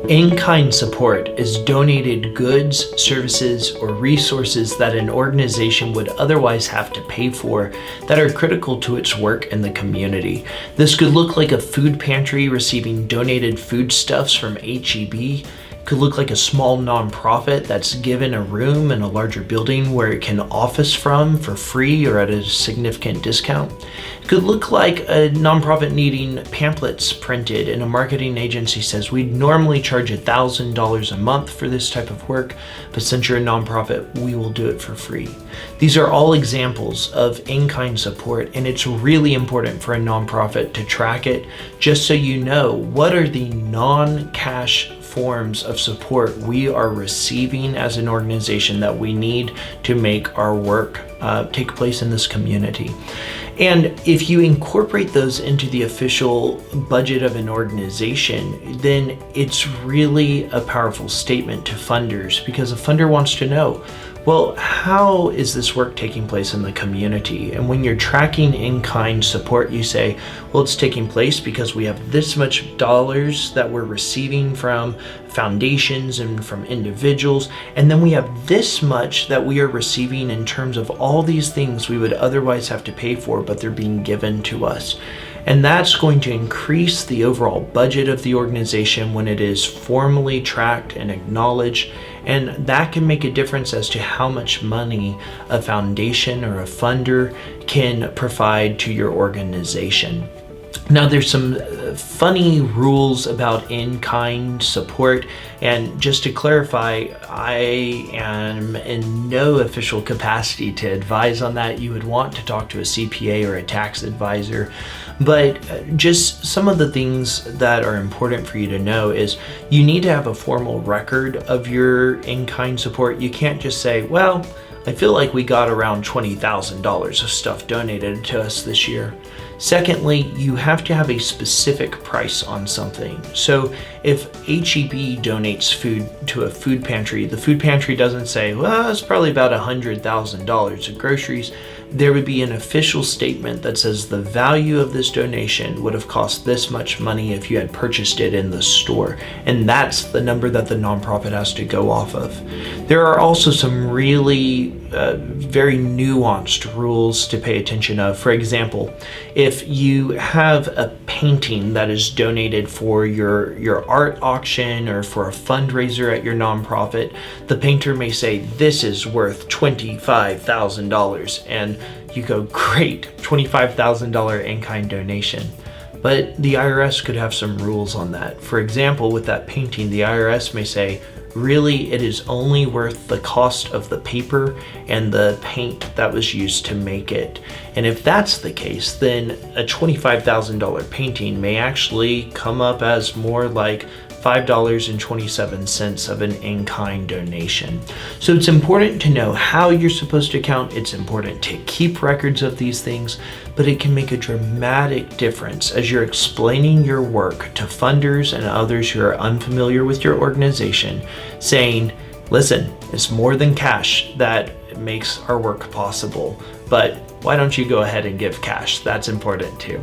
In-kind support is donated goods, services, or resources that an organization would otherwise have to pay for that are critical to its work in the community. This could look like a food pantry receiving donated foodstuffs from HEB. Could look like a small nonprofit that's given a room in a larger building where it can office from for free or at a significant discount. It could look like a nonprofit needing pamphlets printed and a marketing agency says we'd normally charge $1,000 a month for this type of work, but since you're a nonprofit, we will do it for free. These are all examples of in-kind support, and it's really important for a nonprofit to track it just so you know what are the non-cash forms of support we are receiving as an organization that we need to make our work take place in this community. And if you incorporate those into the official budget of an organization, then it's really a powerful statement to funders, because a funder wants to know, well, how is this work taking place in the community? And when you're tracking in-kind support, you say, well, it's taking place because we have this much dollars that we're receiving from foundations and from individuals, and then we have this much that we are receiving in terms of all these things we would otherwise have to pay for, but they're being given to us. And that's going to increase the overall budget of the organization when it is formally tracked and acknowledged. And that can make a difference as to how much money a foundation or a funder can provide to your organization. Now, there's some funny rules about in-kind support, and just to clarify, I am in no official capacity to advise on that. You would want to talk to a CPA or a tax advisor, but just some of the things that are important for you to know is you need to have a formal record of your in-kind support. You can't just say, well, I feel like we got around $20,000 of stuff donated to us this year. Secondly, you have to have a specific price on something. So if HEB donates food to a food pantry, the food pantry doesn't say, well, it's probably about $100,000 of groceries. There would be an official statement that says the value of this donation would have cost this much money if you had purchased it in the store. And that's the number that the nonprofit has to go off of. There are also some really very nuanced rules to pay attention of. For example, if you have a painting that is donated for your art auction or for a fundraiser at your nonprofit, the painter may say, this is worth $25,000. And you go, great, $25,000 in-kind donation. But the IRS could have some rules on that. For example, with that painting, the IRS may say, really, it is only worth the cost of the paper and the paint that was used to make it. And if that's the case, then a $25,000 painting may actually come up as more like $5.27 of an in-kind donation. So it's important to know how you're supposed to count. It's important to keep records of these things, but it can make a dramatic difference as you're explaining your work to funders and others who are unfamiliar with your organization, saying, listen, it's more than cash that makes our work possible, but why don't you go ahead and give cash? That's important too.